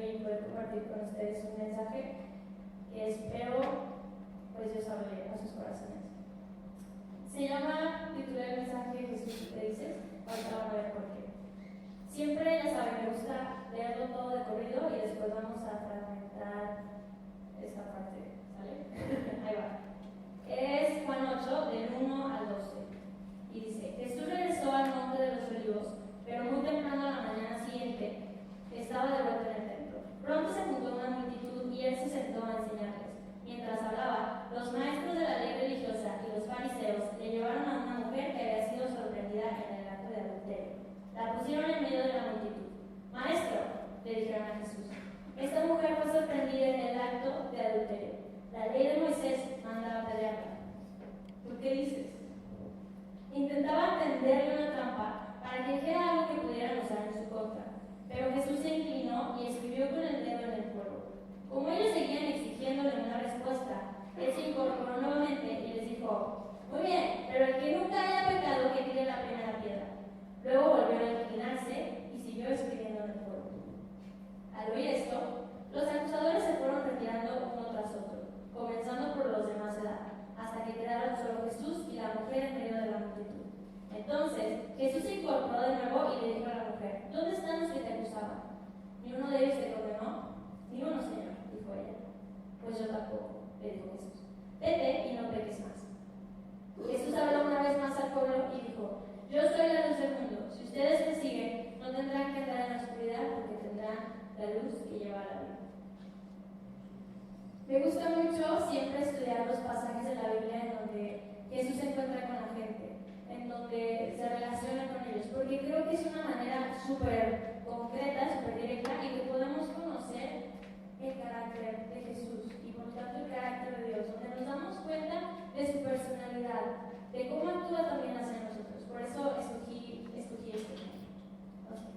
mío y poder compartir con ustedes un mensaje que espero pues Dios hable a sus corazones. Se llama, titulé el mensaje Jesús, ¿qué dices? Ahorita van a ver por qué. Siempre, ya saben, me gusta leerlo todo de corrido y después vamos a fragmentar esta parte, ¿sale? Ahí va. Es Juan 8, del 1 al 12. Y dice: Jesús regresó al monte de los olivos, pero muy temprano a la mañana siguiente estaba de vuelta en el templo. Pronto se juntó una multitud y él se sentó a enseñarles. Mientras hablaba, los maestros de la ley religiosa y los fariseos le llevaron a una mujer que había sido sorprendida en el acto de adulterio. La pusieron en medio de la multitud. Maestro, le dijeron a Jesús, esta mujer fue sorprendida en el acto de adulterio. La ley de Moisés manda apedrearla. ¿Tú qué dices? Intentaban tenderle una trampa para que dijera algo que pudieran usar en su contra. Pero Jesús se inclinó y escribió con el dedo en el fuego. Como ellos seguían exigiéndole una respuesta, él se incorporó nuevamente y les dijo: muy bien, pero el que nunca haya pecado que tire la primera piedra. Luego volvió a inclinarse y siguió escribiendo en el fuego. Al oír esto, los acusadores se fueron retirando uno tras otro, comenzando por los de más edad, hasta que quedaron solo Jesús y la mujer en medio de la multitud. Entonces Jesús se incorporó de nuevo y le dijo a la mujer: ¿dónde están los que te acusaban? ¿Ni uno de ellos te condenó? Ni uno, Señor, dijo ella. Pues yo tampoco, le dijo Jesús. Vete y no peques más. Jesús habló una vez más al pueblo y dijo: yo soy la luz del mundo. Si ustedes me siguen, no tendrán que andar en la oscuridad porque tendrán la luz que lleva a la vida. Me gusta mucho siempre estudiar los pasajes de la Biblia en donde Jesús se encuentra con la gente, en donde se relaciona con ellos, porque creo que es una manera súper concreta, súper directa y que podemos conocer el carácter de Jesús y por lo tanto el carácter de Dios, donde nos damos cuenta de su personalidad, de cómo actúa también hacia nosotros. Por eso escogí este tema.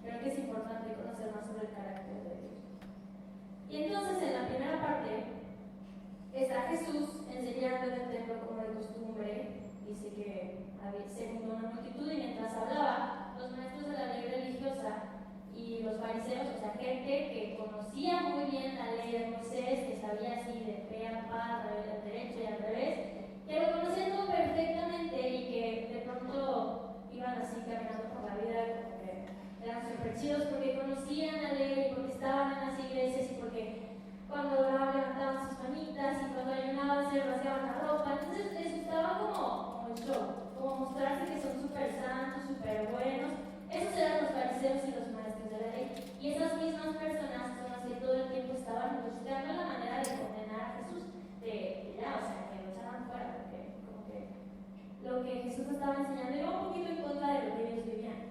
Creo que es importante conocer más sobre el carácter de Dios. Y entonces en la primera parte está Jesús enseñando en el templo como de costumbre. Dice que se juntó una multitud y mientras hablaba, los maestros de la ley religiosa y los fariseos, o sea, gente que conocía muy bien la ley de Moisés, que sabía así de pe a pa, al derecho y al revés, que lo conocían todo perfectamente y que de pronto iban así caminando por la vida como que eran súper chidos porque conocían la ley, porque estaban en las iglesias y porque cuando oraban levantaban sus manitas y cuando ayunaban se rasgaban la ropa. Entonces les gustaba como el show, como mostrarse que son súper santos, súper buenos. Esos eran los fariseos y los maestros de la ley. Y esas mismas personas son las que todo el tiempo estaban buscando la manera de condenar a Jesús, de ya, o sea, que lo echaran fuera, porque como que lo que Jesús estaba enseñando iba un poquito en contra de lo que ellos vivían.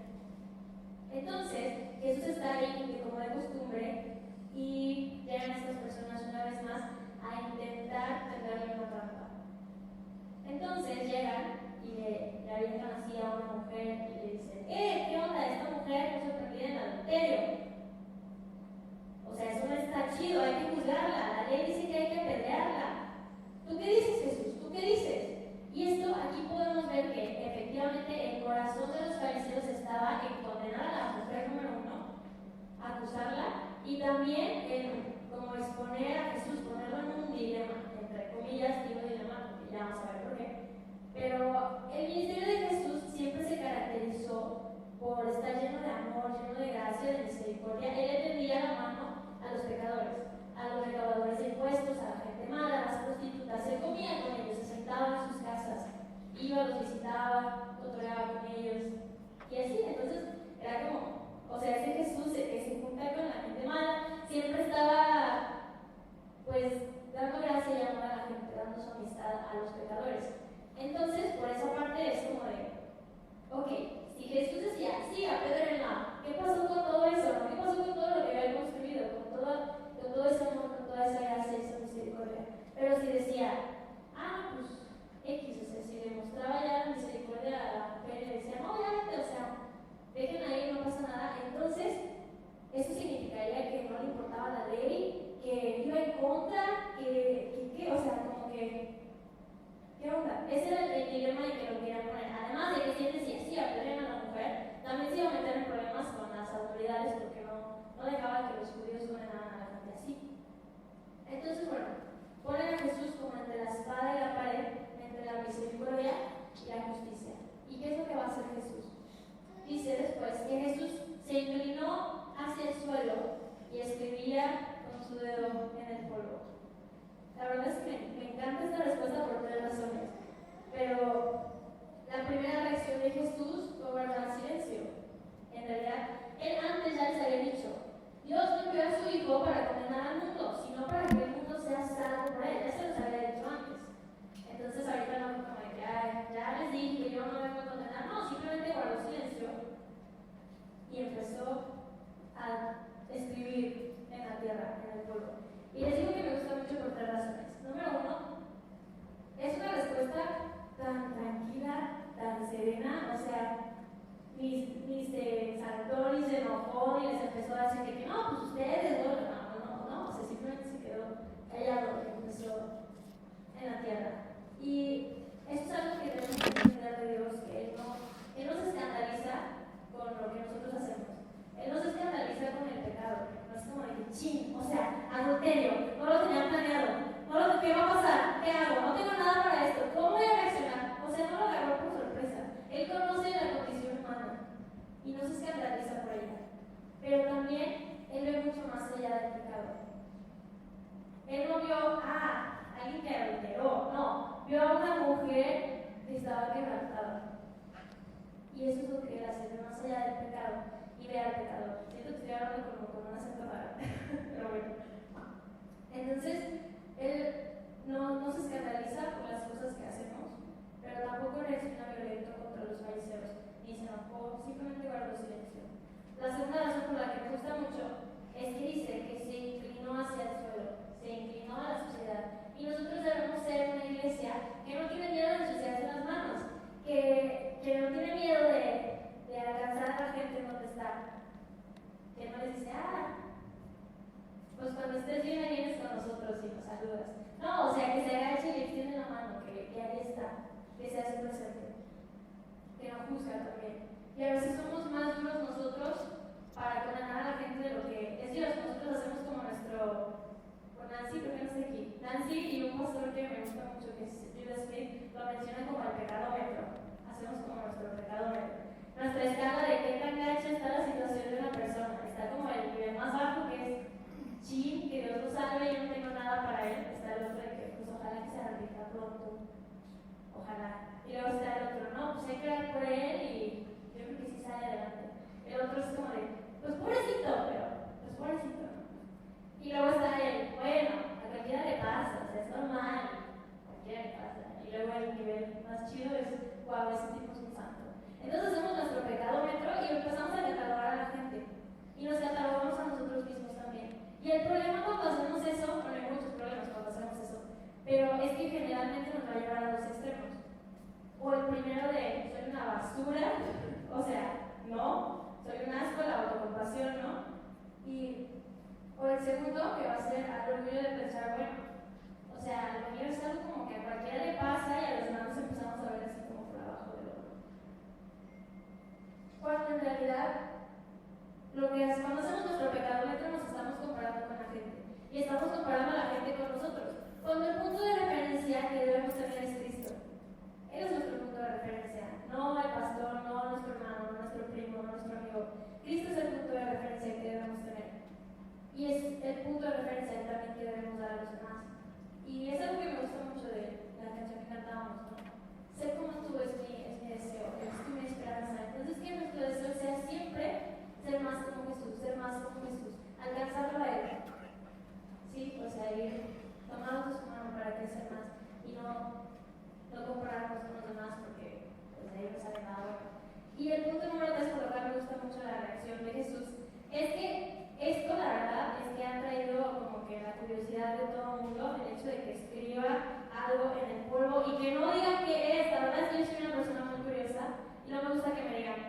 Entonces, Jesús está ahí, como de costumbre, y llegan estas personas una vez más a intentar tenderle una trampa. Entonces llegan y le avientan así a una mujer y le dicen: ¿qué onda? Esta mujer fue sorprendida en adulterio. O sea, eso no está chido, hay que juzgarla. La ley dice que hay que apedrearla. ¿Tú qué dices, Jesús? ¿Tú qué dices? Y esto aquí podemos ver que efectivamente el corazón de los fariseos estaba en condenar a la mujer número uno, acusarla, y también en como exponer a Jesús, ponerlo en un dilema, entre comillas, digo dilema, porque ya vamos a ver por qué. Pero el ministerio de Jesús siempre se caracterizó por estar lleno de amor, lleno de gracia, de misericordia. Él le tendía la mano a los pecadores, a los recaudadores de impuestos, a la gente mala, a las prostitutas. Se comía con ellos, se sentaba en sus casas, iba, los visitaba, cotorreaba con ellos. Y así, entonces, era como, o sea, ese Jesús que se junta con la gente mala, siempre estaba, pues, dando gracia y amor a la gente, dando su amistad a los pecadores. Entonces, por esa parte es como de, ok, si Jesús decía, sí, apedréenla, ¿qué pasó con todo eso? ¿Qué pasó con todo lo que había construido? Con todo ese amor, con toda esa gracia y esa misericordia. Pero si decía, pues, X, o sea, si demostraba ya la misericordia a la mujer y le decía, no, ya vete, o sea, dejen ahí, no pasa nada. Entonces, eso significaría que no le importaba la ley, que iba en contra, o sea, como que, ¿qué onda? Ese era el dilema en que lo querían poner. Además de que si él decía, sí, apedrean a la mujer, también se iba a meter en problemas con las autoridades porque no dejaba que los judíos condenaran a la Entonces, bueno, ponen a Jesús como entre la espada y la pared, entre la misericordia y la justicia. ¿Y qué es lo que va a hacer Jesús? Dice después que Jesús se inclinó hacia el suelo y escribía con su dedo en el polvo. La verdad es que me encanta esta respuesta por 3 razones, pero la primera reacción de Jesús fue guardar silencio. En realidad, él antes ya les había dicho: Dios no envió a su Hijo para condenar al mundo, sino para que el mundo sea salvo por él. Ya se los había dicho antes. Entonces ahorita no fue como de que ya les dije que yo no vengo a condenar. No, simplemente guardó silencio y empezó a escribir en la tierra, en el polvo. Y les digo que me gusta mucho por 3 razones. Número 1, es una respuesta tan tranquila, tan serena, o sea, ni se saltó, ni se enojó, ni les empezó a decir que no, pues ustedes, no, o sea, simplemente se quedó callado y empezó en la tierra. Y esto es algo que tenemos que entender de Dios, que Él no se escandaliza con lo que nosotros hacemos. Él no se escandaliza con el pecado. No es como de que chin, o sea, adulterio, no lo tenía planeado, ¿qué va a pasar? ¿Qué hago? No tengo nada para esto, ¿cómo voy a reaccionar? O sea, no lo agarró por sorpresa. Él conoce la condición humana y no se escandaliza por ella. Pero también Él ve mucho más allá del pecado. Él no vio a alguien que adulteró, no, vio a una mujer que estaba quebrantada. Y eso es lo que Él hace, ve más allá del pecado y ve al pecador. Siento que estoy hablando como con un acento raro, pero bueno. Entonces, Él no se escandaliza por las cosas que hacemos, pero tampoco reacciona violento contra los fariseos, ni se enojó, simplemente guardó silencio. La segunda razón por la que me gusta mucho es que dice que se inclinó hacia el suelo, se inclinó a la sociedad. Y nosotros debemos ser una iglesia que no tiene miedo de ensuciarse las manos, que no tiene miedo de alcanzar a la gente en donde está, que no les dice, pues cuando estés bien ahí vienes con nosotros y nos saludas. No, o sea, que se agache y le extiende la mano, que ahí está, que se hace presente, que no juzga también. Y a veces somos más duros nosotros para condenar a la gente de lo que es Dios. Nosotros hacemos como con Nancy, creo que no está aquí. Nancy y un pastor que me gusta mucho, que es Judas Smith, lo menciona como el pecadómetro. Hacemos como nuestro pecadómetro. Nuestra escala de qué tan gacha está la situación de una persona. Está como el nivel más bajo, que es chin, que Dios lo salve, yo no tengo nada para él. Está el otro de que, pues ojalá que se arrepienta pronto. Ojalá. Y luego está el otro, no, pues hay que orar por él y yo creo que sí sale adelante. El otro es como de, pues pobrecito, pues pobrecito, ¿no? Y luego está él, bueno, a cualquiera le pasa, o sea, es normal, a cualquiera le pasa. Y luego el nivel más chido es, wow, ese tipo es un santo. Entonces hacemos nuestro pecadómetro y empezamos a catalogar a la gente. Y nos catalogamos a nosotros mismos también. Y el problema cuando hacemos eso, bueno, hay muchos problemas cuando hacemos eso, pero es que generalmente nos va a llevar a los extremos. O el primero de, soy una basura, o sea, no, soy un asco, la autocompasión, ¿no? O el segundo, que va a ser al orgullo de pensar, bueno, o sea, lo mío es algo como que a cualquiera le pasa y a los demás nos empezamos a ver así como por abajo del hombro. Cuando en realidad, cuando hacemos nuestro pecadómetro nos estamos comparando con la gente. Y estamos comparando a la gente con nosotros. Cuando el punto de referencia que debemos tener es Cristo. Él es nuestro punto de referencia. No el pastor, no nuestro hermano, no nuestro primo, no nuestro amigo. Cristo es el punto de referencia que debemos tener. Y es el punto de referencia también que debemos dar a los demás. Y es algo que me gusta mucho de la canción que cantábamos, ¿no? Ser como tú es mi deseo, es mi esperanza. Entonces que nuestro deseo sea siempre ser más como Jesús, alcanzarlo a Él. Sí, o sea, ir tomados de su mano para crecer más y no compararnos con los demás porque pues ahí no sale nada bueno. Y el punto número 3, por lo cual me gusta mucho la reacción de Jesús, es que esto, la verdad, es que ha traído como que la curiosidad de todo el mundo, el hecho de que escriba algo en el polvo y que no digan qué es. La verdad es que yo soy una persona muy curiosa y no me gusta que me digan,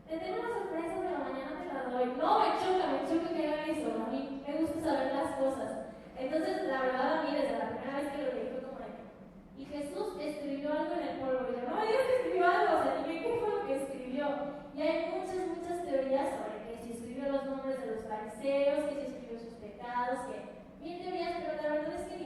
te tengo una sorpresa, pero mañana te la doy. No, me choca que hagan eso. A mí me gusta saber las cosas. Entonces, la verdad, a mí, desde la primera vez que lo leí, fue como de, y Jesús escribió algo en el polvo. Y yo, no me digas que escribió algo, o sea, dime qué fue lo que escribió. Y hay muchas teorías sobre que si escribió los nombres de los fariseos, que si escribió sus pecados, que mil teorías, pero la verdad es que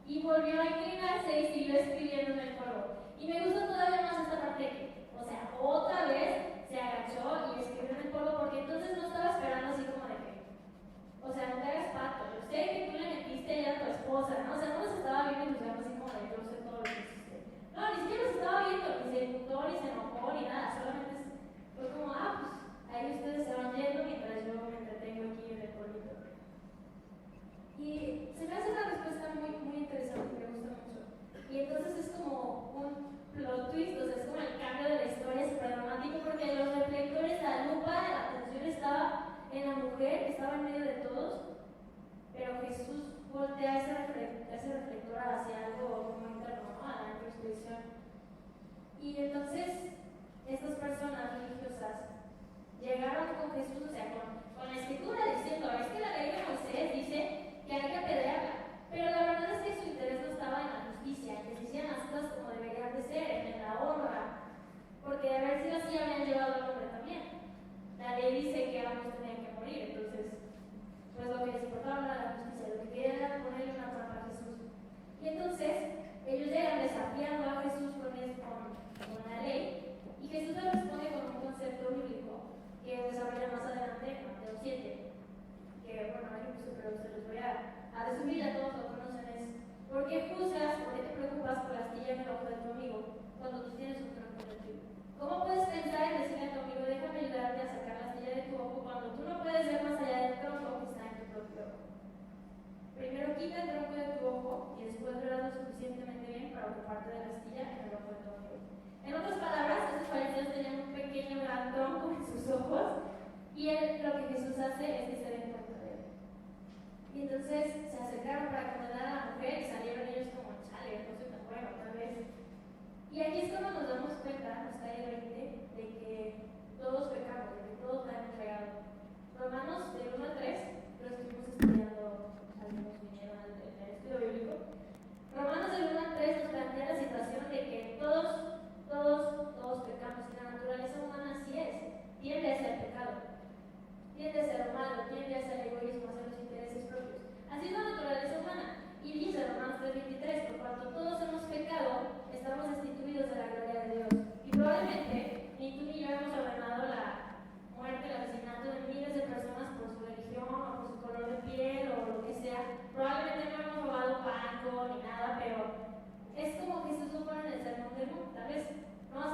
Y volvió a inclinarse y siguió escribiendo en el polvo. Y me gusta todavía más esta parte, o sea, otra vez se agachó y escribió en el polvo, porque entonces no estaba esperando así como de que, o sea, no te hagas pato, yo sé que tú le metiste ya a tu esposa, ¿no? O sea, no los estaba viendo y juzgando así como de yo sé todo lo que hiciste. No, ni siquiera los estaba viendo, ni se inmutó, ni se enojó, ni nada, solamente fue como, pues ahí ustedes se van yendo mientras yo me entretengo aquí en el polvito. Y se me hace una respuesta muy, muy interesante, me gusta mucho. Y entonces es como un plot twist, o sea, es como el cambio de la historia súper dramático, porque los reflectores, la lupa, la atención estaba en la mujer, estaba en medio de todos, pero Jesús voltea ese reflector hacia algo como interno, ¿no? A la introspección. Y entonces estas personas religiosas llegaron con Jesús, o sea, con la escritura diciendo, es que la ley de Moisés dice que hay que apedrearla, pero la verdad es que su interés no estaba en la justicia, que se hicieran las cosas como deberían de ser, en la honra, porque de haber sido así habrían llevado al hombre también. La ley dice que ambos tenían que morir, entonces, pues lo que les importaba era la justicia, lo que querían era ponerle una trampa a Jesús. Y entonces, ellos llegan desafiando a Jesús con la ley, y Jesús les responde con un concepto bíblico que desarrolla más adelante en Mateo 7, que bueno, hay mucho, pero se los voy a resumir, ya todos lo conocen, es ¿por qué juzgas, por qué te preocupas por la astilla en el ojo de tu amigo cuando tú tienes un tronco en el tuyo? ¿Cómo puedes pensar en decirle a tu amigo, déjame ayudarte a sacar la astilla de tu ojo cuando tú no puedes ver más allá del tronco que está en tu propio ojo? Primero quita el tronco de tu ojo y después verás lo suficientemente bien para ocuparte de la astilla en el ojo de tu amigo. En otras palabras, estos fariseos tenían un pequeño gran tronco en sus ojos y lo que Jesús hace es que se den cuenta de él. Y entonces se acercaron para condenar a la mujer y salieron ellos como, chale, no soy tan bueno, tal vez. Y aquí es cuando nos damos cuenta, nos cae el 20, de que todos pecamos, de que todos la hemos regado. Romanos del 1 al 3, lo estuvimos estudiando, algunos vinieron al estudio bíblico. Romanos del 1 al 3 nos plantea la situación de que todos pecamos, y la naturaleza humana así es, tiende hacia el pecado, tiende hacia lo malo, tiende hacia el egoísmo, hacia los intereses propios. Así es la naturaleza humana. Y dice Romanos 3:23, por cuanto todos hemos pecado, estamos destituidos de la gloria de Dios. Y probablemente ni tú ni yo hemos ordenado la muerte, el asesinato de miles de personas por su religión o por su color de piel o lo que sea. Probablemente no hemos robado banco ni nada, pero es como Jesús lo pone en el sermón del monte. Tal vez no has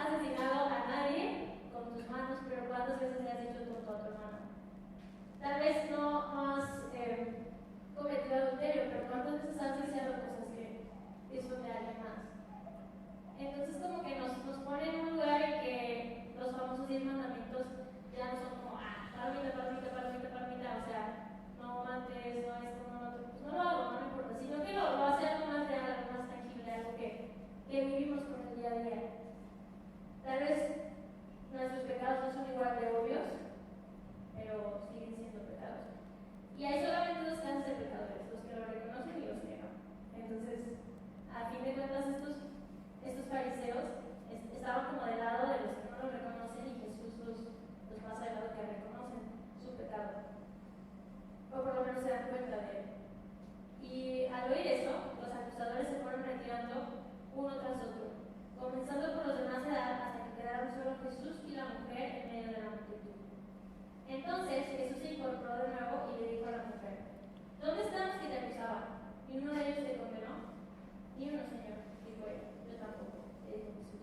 asesinado a nadie con tus manos, pero ¿cuántas veces le has hecho tonto a tu hermano? Tal vez no has cometido adulterio, pero ¿cuántas veces has deseado cosas que son de alguien más? Entonces como que nos pone en un lugar en que los famosos 10 mandamientos ya no son como, palomita, o sea, no mates, no esto, pues no lo hago, no me importa, sino que lo hace algo más real, algo más tangible, algo que vivimos con el día a día. Tal vez nuestros pecados no son igual de obvios, pero siguen siendo pecados. Y hay solamente dos clases de pecadores, los que lo reconocen y los que no. Entonces, a fin de cuentas, estos fariseos estaban como del lado de los que no lo reconocen y Jesús los pasa del lado que reconocen su pecado. O por lo menos se dan cuenta de él. Y al oír eso, los acusadores se fueron retirando uno tras otro, comenzando por los de más edad hasta que quedaron solo Jesús y la mujer en medio de la multitud. Entonces Jesús se incorporó de nuevo y le dijo a la mujer, ¿dónde están los que te acusaban? ¿Y uno de ellos te condenó? Ni uno, Señor, dijo él. Yo tampoco, le dijo Jesús.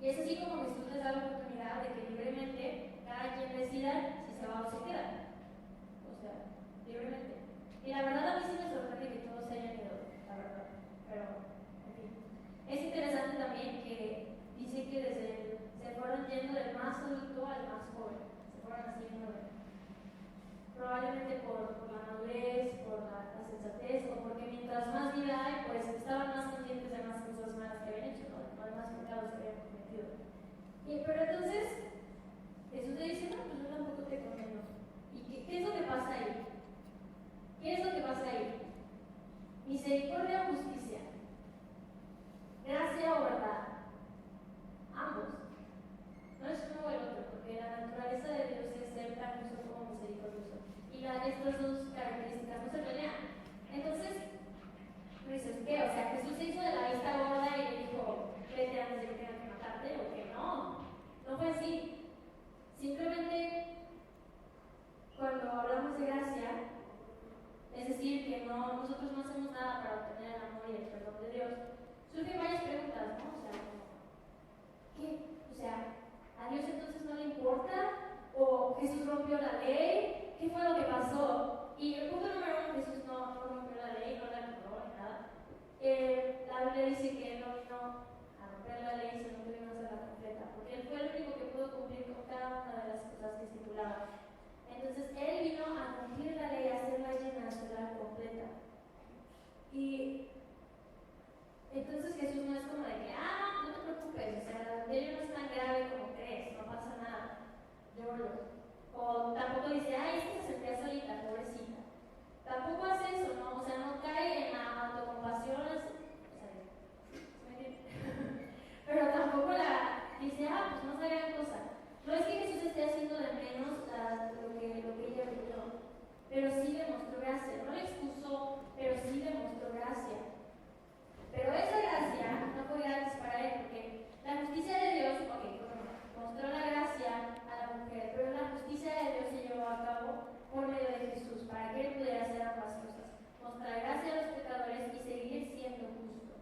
Y es así como Jesús les da la oportunidad de que libremente cada quien decida si se va o se queda. O sea, libremente. Y la verdad a mí sí me sorprende que todos se hayan ido, la verdad. Pero, en fin. Es interesante también que dice que se fueron yendo del más adulto al más joven. Se fueron así en orden. Probablemente por la madurez, por la sensatez, o porque mientras más vida hay, pues estaban más conscientes de más cosas malas que habían hecho, ¿no? De más pecados que habían cometido. Pero entonces, Jesús le dice, no, pues yo tampoco te condeno. ¿Y qué es lo que pasa ahí? ¿Qué es lo que pasa ahí? Misericordia o justicia. Gracia o verdad. Ambos. No es uno o el otro, porque la naturaleza de Dios es ser tan justo como misericordioso. Y estas dos características o Jesús rompió la ley, ¿qué fue lo que pasó? Y el punto número uno, Jesús no rompió la ley, no la quebró ni nada. La Biblia dice que él no vino a romper la ley, sino que vino a hacerla completa, porque él fue el único que pudo cumplir con cada una de las cosas que estipulaba. Entonces, él vino a cumplir la ley, a hacerla llena, a hacerla completa. Y entonces Jesús no es como de que, no te preocupes, o sea, el adulterio no es tan grave como crees, no pasa nada, llóralo. O tampoco dice, esta se sentía solita, pobrecita. Tampoco hace eso, ¿no? O sea, no cae en la autocompasión, pero tampoco dice, pues no se hagan cosa. No es que Jesús esté haciendo de menos lo que ella vivió, pero sí demostró gracia. No le excusó, pero sí demostró gracia. Pero esa gracia no fue gratis para él, porque la justicia de Dios, mostró la gracia a la mujer, pero la justicia de Dios se llevó a cabo por medio de Jesús, para que él pudiera hacer ambas cosas, mostrar gracia a los pecadores y seguir siendo justo.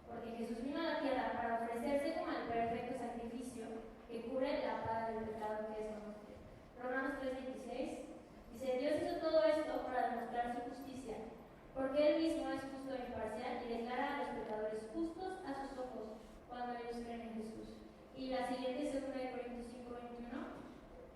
Porque Jesús vino a la tierra para ofrecerse como el perfecto sacrificio que cubre la paga del pecado que es la muerte. Romanos 3:26 dice, Dios hizo todo esto para demostrar su justicia, porque él mismo es justo e imparcial y declara a los pecadores justos a sus ojos cuando ellos creen en Jesús. Y la siguiente, 2 Corintios 5:21,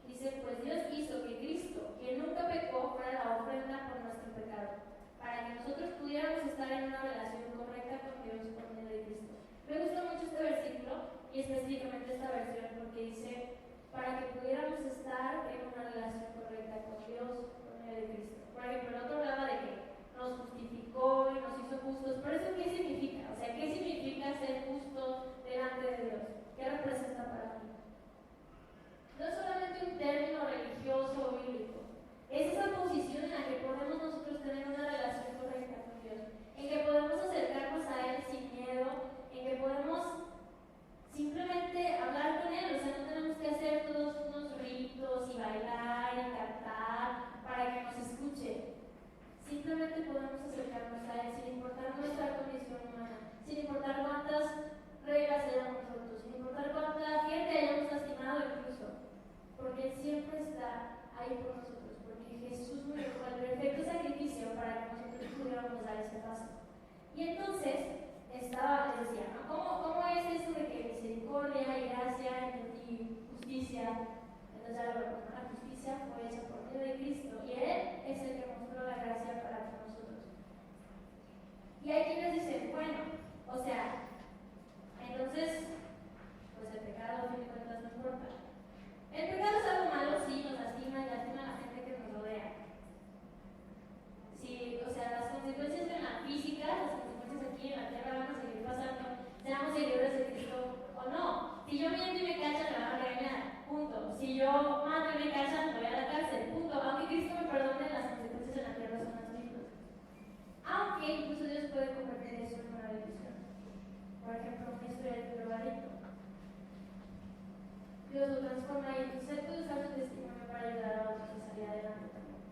dice, pues Dios hizo que Cristo, que nunca pecó, fuera la ofrenda por nuestro pecado, para que nosotros pudiéramos estar en una relación correcta con Dios por medio de Cristo. Me gusta mucho este versículo y específicamente esta versión porque dice, para que pudiéramos estar en una relación correcta con Dios por medio de Cristo. Por ejemplo, el otro hablaba de que nos justificó y nos hizo justos. ¿Pero eso qué significa? O sea, ¿qué significa ser justo delante de Dios? ¿Qué representa para mí? No es solamente un término religioso o bíblico, es esa posición en la que podemos nosotros tener una relación correcta con Dios, en que podemos acercarnos a Él sin miedo, en que podemos simplemente hablar con Él. O sea, no tenemos que hacer todos unos ritos y bailar y cantar para que nos escuche. Simplemente podemos acercarnos a Él sin importar nuestra condición humana, sin importar cuántas reglas hayamos roto, sin importar cuánta gente hayamos lastimado incluso, porque Él siempre está ahí por nosotros, porque Jesús murió como el perfecto sacrificio para que nosotros pudiéramos dar ese paso. Y entonces, les decía, ¿no? ¿Cómo es eso de que misericordia y gracia y justicia? Entonces ya lo vemos, ¿no? La justicia fue hecha por medio de Cristo y Él es el que mostró la gracia para nosotros. Y hay quienes dicen, bueno, o sea, entonces, pues el pecado, a fin de cuentas, no importa. El pecado es algo malo, sí, nos lastima y lastima a la gente que nos rodea. Sí, o sea, las consecuencias en la física, las consecuencias aquí en la tierra van a seguir pasando, seamos seguidores de Cristo o no. Si yo miento y me cachan, me van a regañar, punto. Si yo mato y me cachan, voy a la cárcel, punto. Aunque Cristo me perdone, las consecuencias en la tierra son las mismas. Aunque incluso Dios puede convertir eso en una bendición. Por ejemplo, una historia del drogadicto. Dios lo transforma y usted puede usar su testimonio para ayudar a otros a salir adelante también.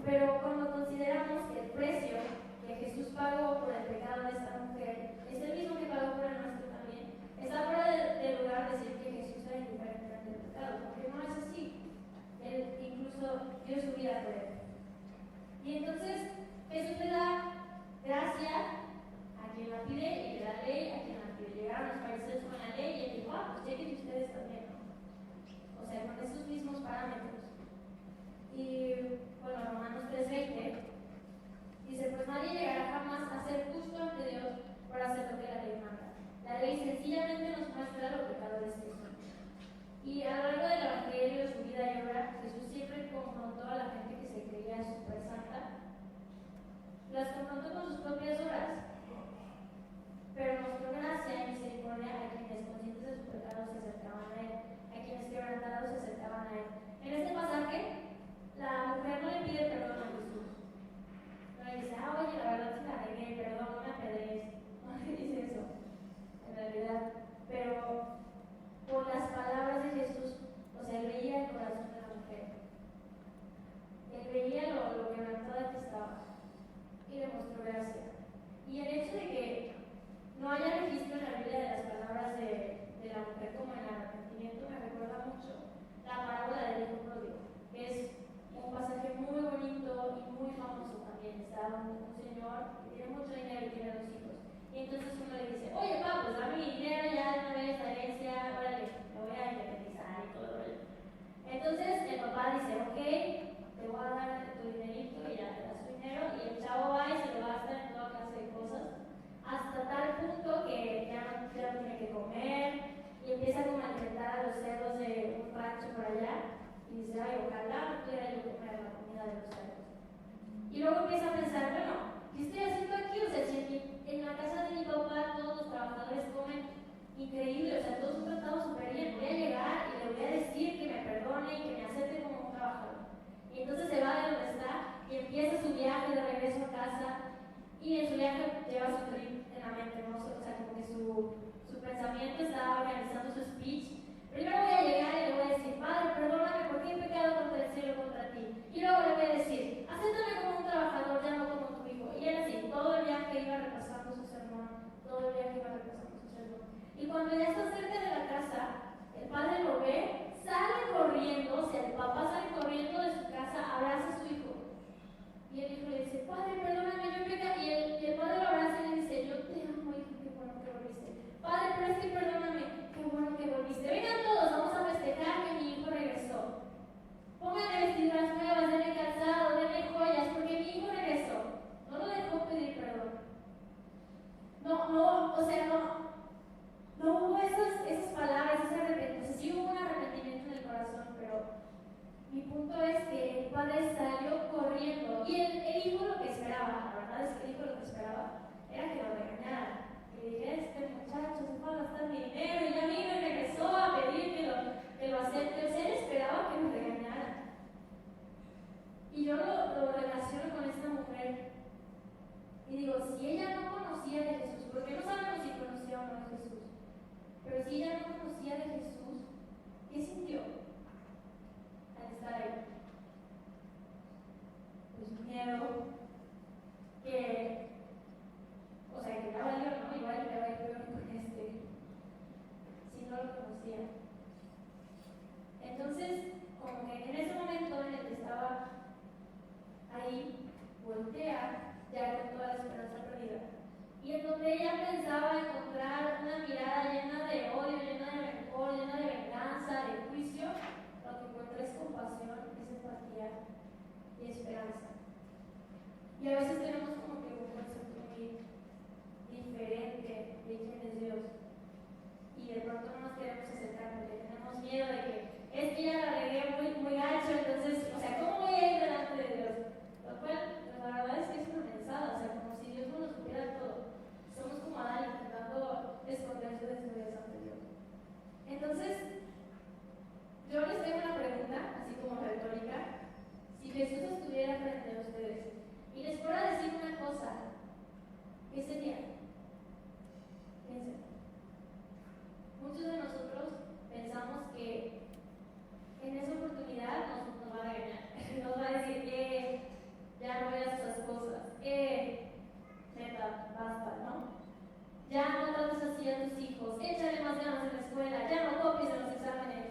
Pero cuando consideramos que el precio que Jesús pagó por el pecado de esta mujer es el mismo que pagó por el nuestro también, está fuera de lugar decir que Jesús era indiferente ante el pecado, porque no es así. Él incluso dio su vida por él. Y entonces Jesús le da gracia a quien la pide y le da ley a quien la pide. Llegaron los fariseos con la ley y él dijo, pues chequen ustedes también, ¿no? O sea, con esos mismos parámetros. Y bueno, Romanos 3:20 dice, pues nadie llegará jamás a ser justo ante Dios por hacer lo que la ley manda. La ley sencillamente nos muestra los pecadores que son. Y a lo largo del Evangelio, de su vida y obra, Jesús siempre confrontó a la gente que se creía súper santa, las confrontó con sus propias obras, pero mostró gracia y misericordia a quienes conscientes de sus pecados se acercaron te voy a dar tu dinerito y ya le das su dinero y el chavo va y se lo gasta en toda clase de cosas hasta tal punto que ya no tiene que comer y empieza como a alimentar a los cerdos de un rancho por allá y dice, ay, ojalá pudiera yo comer la comida de los cerdos. Y luego empieza a pensar, bueno, ¿qué estoy haciendo aquí? O sea, si en la casa de mi papá todos los trabajadores comen increíble, o sea, todos son tratados súper bien, voy a llegar y le voy a decir que me perdone y que me acepte como un trabajador. Y entonces se va de donde está y empieza su viaje de regreso a casa y en su viaje lleva su trip en la mente, ¿no? O sea, como que su pensamiento está organizando su speech. Primero voy a llegar y le voy a decir, Padre, perdóname porque he pecado contra el cielo contra ti. Y luego le voy a decir, acéptame como un trabajador, ya no como tu hijo. Y él así, todo el viaje iba repasando su sermón, todo el viaje iba repasando su sermón. Y cuando ya está cerca de la casa, el padre lo ve, sale corriendo, o sea, el papá sale corriendo de su casa, abraza a su hijo. Y el hijo le dice, Padre, perdóname, yo peca. Y el padre lo abraza y le dice, yo te amo, hijo, qué bueno que volviste. Padre, pero es que perdóname, qué bueno que volviste. Vengan todos, vamos a festejar que mi hijo regresó. Pónganle vestiduras nuevas, denle calzado, denle joyas, porque mi hijo regresó. No lo dejó pedir perdón. No hubo esas palabras, ese arrepentimiento. Sí hubo un arrepentimiento en el corazón, pero mi punto es que el padre salió corriendo y el hijo lo que esperaba, la verdad es que el hijo lo que esperaba era que lo regañara, que le dijera, este muchacho se fue a gastar mi dinero y ya vino y regresó a pedir que lo acepte. O sea, él esperaba que lo regañara. Y yo lo relaciono con esta mujer y digo, si ella no conocía de Jesús, porque no sabemos si conocía o no de Jesús, pero si ella no conocía de Jesús, ¿qué sintió al estar ahí? Pues miedo, que ya valió, ¿no? Igual le va a ir peor con si no lo conocía. Entonces, como que en ese momento en el que estaba ahí, voltea ya con toda la esperanza perdida. Y en donde ella pensaba encontrar una mirada llena de odio, llena de rencor, llena de venganza, de juicio, lo que encuentra es compasión, es empatía y esperanza. Y a veces tenemos como que un concepto muy diferente de quién es Dios. Y de pronto no nos queremos acercar porque tenemos miedo de que es que ya la regué muy gacho, entonces, o sea, ¿cómo voy a ir delante de Dios? Lo cual, la verdad es que es una mensada, o sea, como si Dios no lo supiera todo. Somos como Adán intentando esconder su desnudez ante Dios. Entonces, yo les tengo una pregunta, así como retórica. Si Jesús estuviera frente a ustedes y les fuera a decir una cosa, ¿qué sería? Piensen. Muchos de nosotros pensamos que en esa oportunidad nos va a regañar, nos va a decir que ya no veas esas cosas, neta, basta, ¿no? Ya no trates así a tus hijos, échale más ganas en la escuela, ya no copies en los exámenes.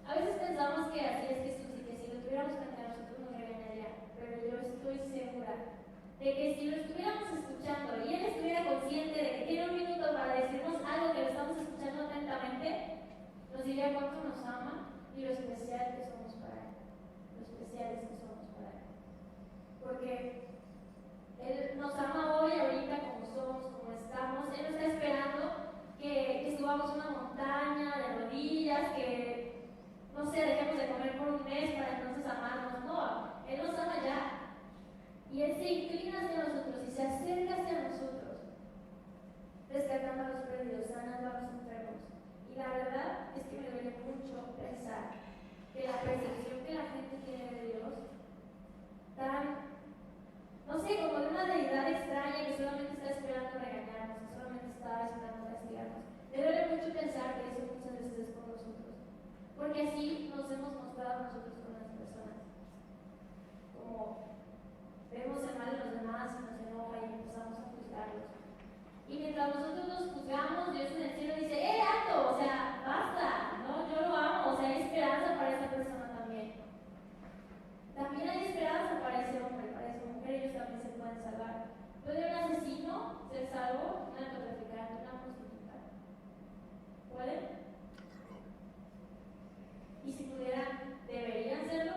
A veces pensamos que así es Jesús y que si lo tuviéramos frente a nosotros nos regañaría, pero yo estoy segura de que si lo estuviéramos escuchando y él estuviera consciente de que tiene un minuto para decirnos algo que lo estamos escuchando atentamente, nos diría cuánto nos ama y lo especial que somos para él, lo especiales que somos para él. Porque él nos ama hoy, ahorita, como somos, como estamos. Él no está esperando que subamos una montaña de rodillas, que, no sé, dejemos de comer por un mes para entonces amarnos. No, Él nos ama ya. Y Él se inclina hacia nosotros y se acerca hacia nosotros, rescatando a los perdidos, sanando a los enfermos. Y la verdad es que me duele mucho pensar que la percepción que la gente tiene de Dios, tan, no sé, como de una deidad extraña que solamente está esperando regañarnos, que solamente está esperando castigarnos. Me duele mucho pensar que eso muchas veces es por nosotros, porque así nos hemos mostrado nosotros con las personas. Como vemos el mal en los demás y nos enoja y empezamos a juzgarlos. Y mientras nosotros los juzgamos, Dios en el cielo dice, alto! O sea, basta, ¿no? Yo lo amo, o sea, hay esperanza para esa persona también. También hay esperanza para ese hombre, para esa mujer, ellos también se pueden salvar. ¿Puede un asesino ser salvo? ¿Un narcotraficante, una prostituta? ¿Pueden? Y si pudieran, ¿deberían serlo?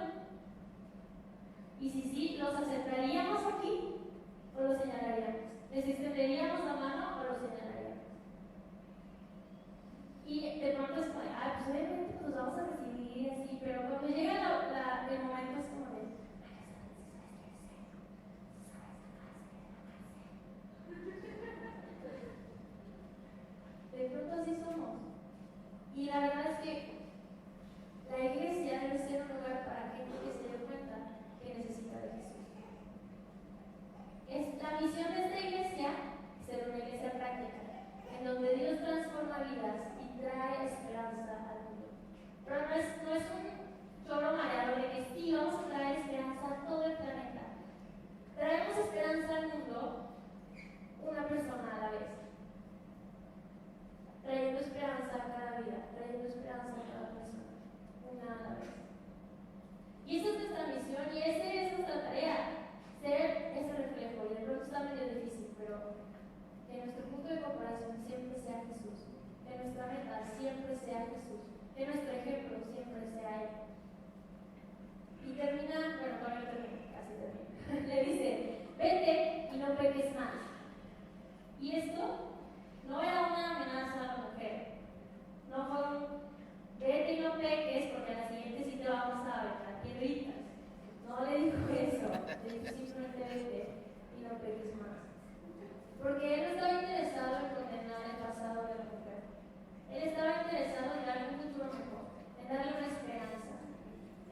de momento es como de pronto así somos. Y la verdad es que la iglesia debe ser un lugar para gente que se dé cuenta que necesita de Jesús. La misión de esta iglesia es ser una iglesia práctica, en donde Dios transforma vidas y trae esperanza al mundo. Pero no es un choro mareador de que sí, vamos a traer esperanza a todo el planeta. Traemos esperanza al mundo una persona a la vez, trayendo esperanza a cada vida, trayendo esperanza a cada persona, una a la vez. Y esa es nuestra misión y esa es nuestra tarea, ser ese reflejo. Y de pronto está medio difícil, pero que nuestro punto de comparación siempre sea Jesús, que nuestra meta siempre sea Jesús, que nuestro ejemplo siempre sea Él. Y termina, bueno, todavía termina, casi termina. Le dice, vete y no peques más. Y esto no era una amenaza a la mujer, no fue un vete y no peques porque a la siguiente sí te vamos a aventar piedritas. No le dijo eso, le dijo simplemente vete y no peques más. Porque él no estaba interesado en condenar el pasado de la mujer. Él estaba interesado en darle un futuro mejor, en darle una esperanza,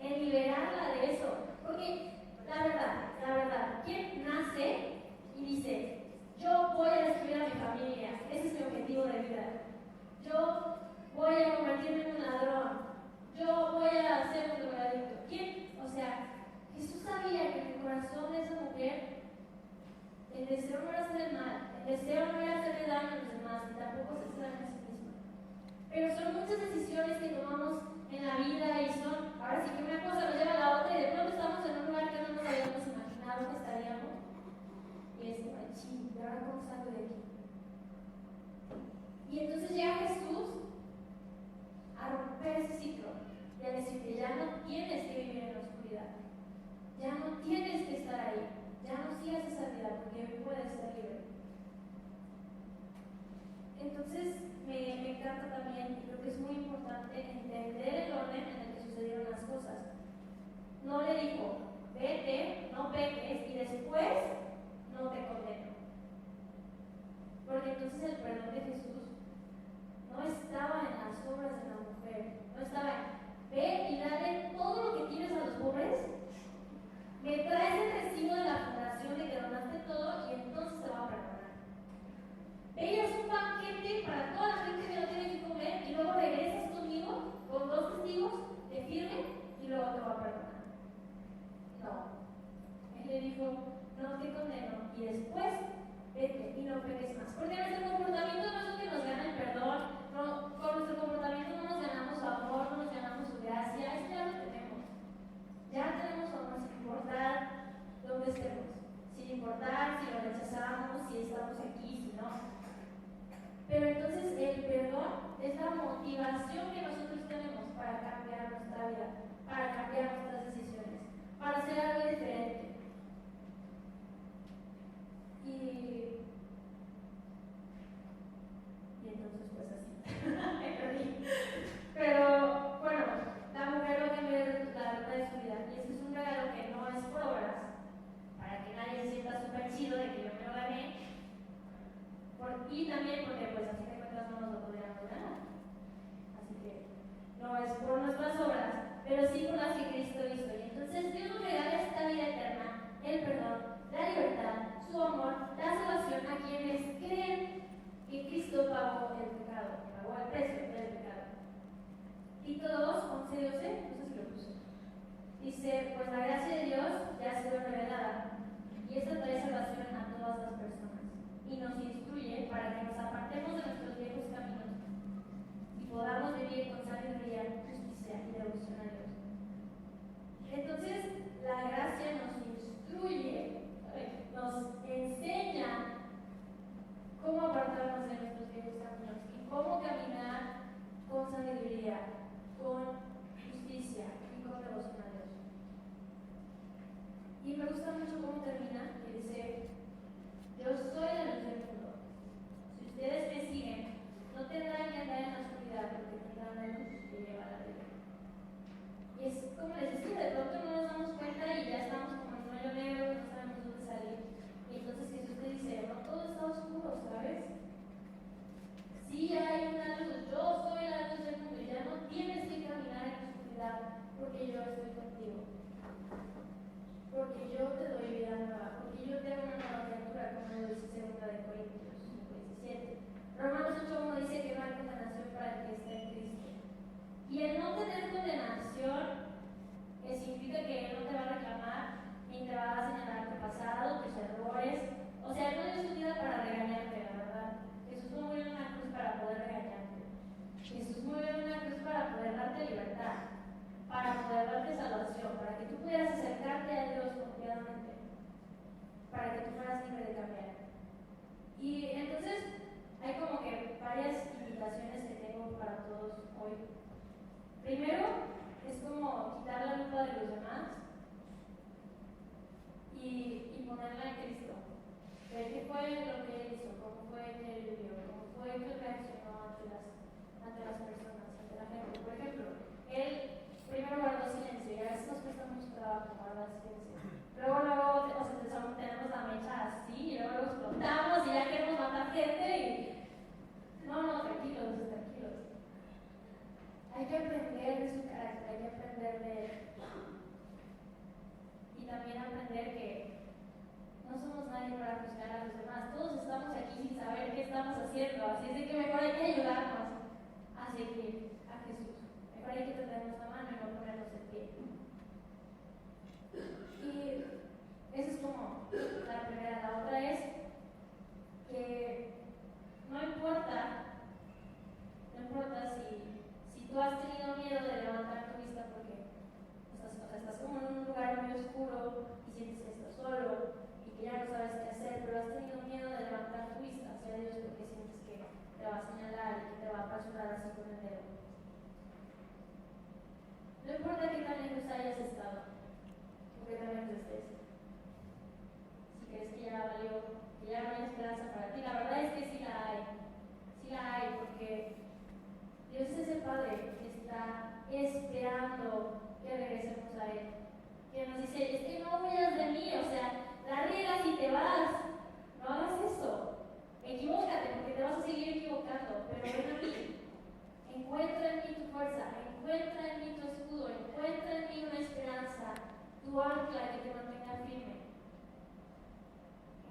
en liberarla de eso. Porque la verdad, ¿quién nace y dice, yo voy a destruir a mi familia, ese es mi objetivo de vida, yo voy a convertirme en un ladrón, yo voy a ser un drogadicto? ¿Quién? O sea, Jesús sabía que en el corazón de esa mujer el deseo no era hacer el mal, el deseo no era hacerle daño a los demás, y tampoco se hace daño a sí misma. Pero son muchas decisiones que tomamos en la vida y son, ahora sí que una cosa nos lleva a la otra y de pronto estamos en un lugar que no nos habíamos imaginado que estaríamos. Y es como, ching, ¿y ahora cómo salgo de aquí? Y entonces llega Jesús a romper ese ciclo y a decirte, ya no tienes que vivir en la oscuridad, ya no tienes que estar ahí, ya no sigas esa vida porque hoy puedes ser libre. Entonces me encanta también, y creo que es muy importante entender el orden en el que sucedieron las cosas. No le dijo, vete, no peques y después no te condeno. Porque entonces el perdón de Jesús no estaba en las obras de la mujer, no estaba en ve y dale todo lo que tienes a los pobres, me traes el recibo de la fundación de que donaste todo y entonces te va a perdonar. Ve y haz un banquete para toda la gente que no tiene que comer y luego regresas conmigo con 2 testigos, te firmen y luego te va a perdonar. No. Él le dijo, no te condeno y después vete y no peques más. Porque nuestro comportamiento no es lo que nos gana el perdón, con nuestro comportamiento no nos ganamos su amor, no nos ganamos su gracia, eso ya lo tenemos. Ya tenemos amor sin importar dónde estemos, sin importar si lo rechazamos, si estamos aquí, si no. Pero entonces el perdón es la motivación que nosotros tenemos para cambiar nuestra vida, para cambiar nuestras decisiones, para hacer algo diferente. Y entonces pues así, me perdí. Pero bueno, la mujer lo que me da la verdad de su vida, y ese es un regalo que no es por obras, para que nadie se sienta súper chido de que yo me lo gané, y también porque pues a fin de cuentas no nos lo podríamos ganar. Así que no es por nuestras obras, pero sí por las que Cristo hizo. Y entonces Dios nos regala esta vida eterna, el perdón, la libertad, su amor, la salvación a quienes creen que Cristo pagó el pecado, pagó el precio del pecado. Tito 2, 11 y 12, no sé si lo puse. Dice, pues la gracia de Dios ya ha sido revelada, y esta trae salvación a todas las personas, y nos instruye para que nos apartemos de nuestros viejos caminos y podamos vivir con sabiduría, justicia y devoción a Dios. Entonces, la gracia nos instruye, nos enseña cómo apartarnos de nuestros viejos caminos y cómo caminar con sabiduría, con justicia y con devoción a Dios. Y me gusta mucho cómo termina, que dice, yo soy la luz del mundo. Si ustedes me siguen, no tendrán que andar en la oscuridad porque tendrán la luz que lleva a la vida. Y es como les decía, de pronto no porque yo te doy vida nueva, porque yo te hago una nueva criatura, como lo dice 2 de Corintios 5:17. Romanos 8:1 dice que no hay condenación para el que está en Cristo. Y el no tener condenación significa que Él no te va a reclamar ni te va a señalar tu pasado, tus errores. O sea, Él no dio su vida para regañarte, la verdad. Jesús no murió en una cruz para poder regañarte. Jesús murió en una cruz para poder darte libertad, para poder darte salvación, para que tú pudieras acercarte a Dios confiadamente, para que tú fueras libre de cambiar. Y entonces hay como que varias invitaciones que tengo para todos hoy. Primero, es como quitar la lupa de los demás y ponerla en Cristo. Ver qué fue lo que Él hizo, cómo fue que Él vivió, cómo fue que reaccionó ante las personas, ante la gente. Por ejemplo, Él primero guardó silencio y a veces nos cuesta mucho trabajo guardar silencio. Luego tenemos la mecha así y luego explotamos y ya queremos matar gente y... No, tranquilos. Hay que aprender de su carácter, hay que aprender de Él. Y también aprender que no somos nadie para juzgar a los demás. Todos estamos aquí sin saber qué estamos haciendo, así es de que mejor hay que ayudarnos a seguir a Jesús. Mejor hay que tendernos la mano y no ponernos en pie. Y esa es como la primera. La otra es que no importa si tú has tenido miedo de levantar tu vista porque estás como en un lugar muy oscuro y sientes que estás solo y que ya no sabes qué hacer, pero has tenido miedo de levantar tu vista hacia Dios porque sientes que te va a señalar y que te va a apresurar así con el dedo. No importa qué tan lejos hayas estado o qué tan lejos estés. Si crees que ya valió, que ya no hay esperanza para ti, la verdad es que sí la hay. Sí la hay porque Dios es ese Padre que está esperando que regresemos a Él. Que nos dice, es que no huyas de mí, o sea, la riegas y te vas. No hagas eso. Equivócate porque te vas a seguir equivocando, pero ven a mí. Encuentra en mí tu fuerza, encuentra en mí tu escudo, encuentra en mí una esperanza, tu ancla que te mantenga firme.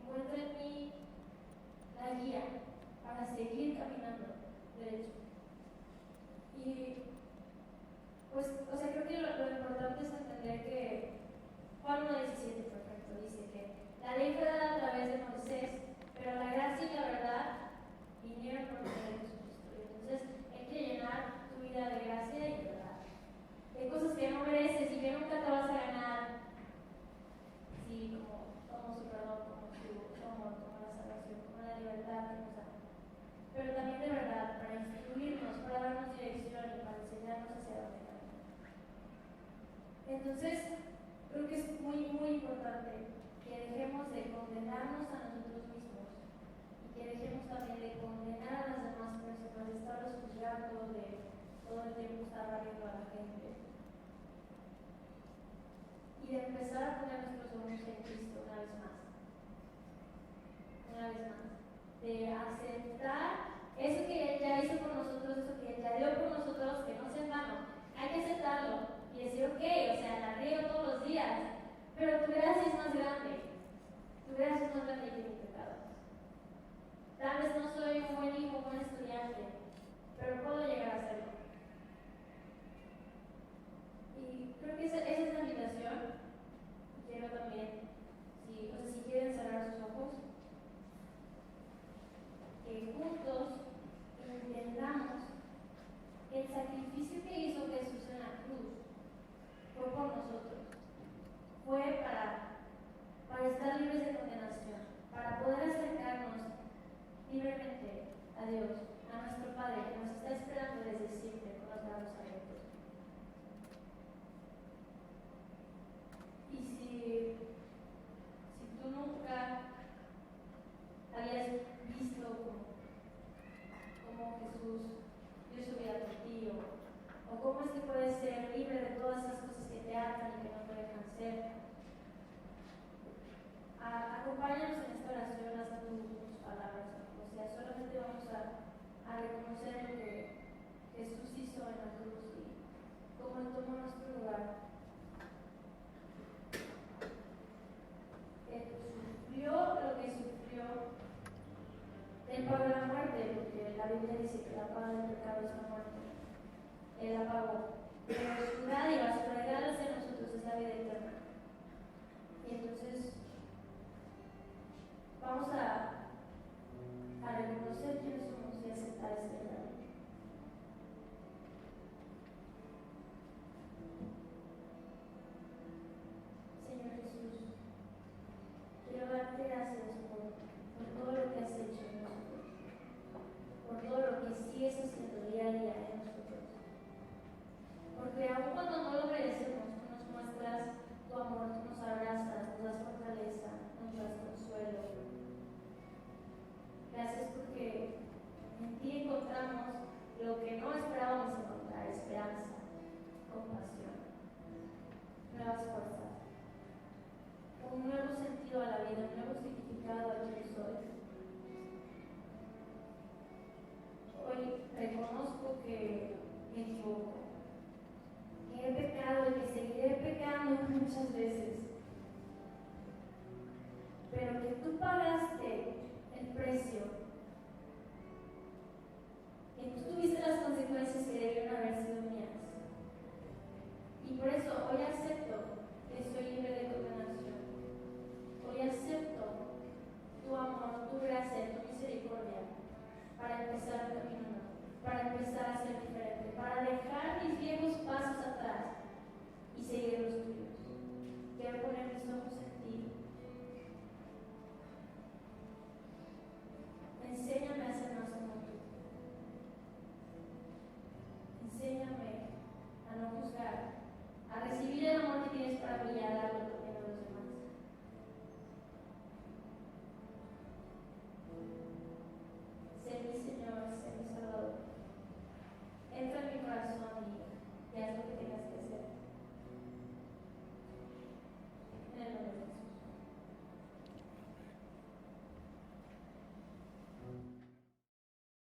Encuentra en mí la guía para seguir caminando derecho. Y pues, o sea, creo que lo importante es entender que Juan 1:17, perfecto, dice que la ley fue dada a través de Moisés, pero la gracia y la verdad vinieron por medio de Jesucristo. Entonces, hay que llenar tu vida de gracia y de verdad. Hay cosas que no mereces y que nunca te vas a ganar. Sí, como su perdón, como su amor, como la salvación, como la libertad que nos da. Pero también de verdad, para instruirnos, para darnos dirección y para enseñarnos hacia dónde caminar. Entonces, creo que es muy, muy importante que dejemos de condenarnos a nosotros mismos y que dejemos también de condenar a las demás personas, de estarlos juzgando, de todo el tiempo estar barriendo a la gente. Y de empezar a poner nuestros ojos en Cristo una vez más. Una vez más. De aceptar eso que Él ya hizo por nosotros, eso que Él ya dio por nosotros, que no sea en vano. Hay que aceptarlo y decir, ok, o sea, la riego todos los días, pero tu gracia es más grande. Tu gracia es más grande que mi pecado. Tal vez no soy un buen hijo, un buen estudiante, pero puedo llegar a serlo. Y creo que esa es la invitación. Quiero también, si quieren cerrar sus ojos, que juntos entendamos que el sacrificio que hizo Jesús en la cruz fue por nosotros, fue para estar libres de condenación, para poder acercarnos libremente a Dios, a nuestro Padre que nos está esperando desde siempre con los brazos abiertos. Y si tú nunca habías visto cómo Jesús dio su vida por ti, o cómo es que puedes ser libre de todas esas cosas que te atan y que no te dejan ser, acompáñanos en esta oración hasta tus palabras. O sea, solamente vamos a reconocer lo que Jesús hizo precio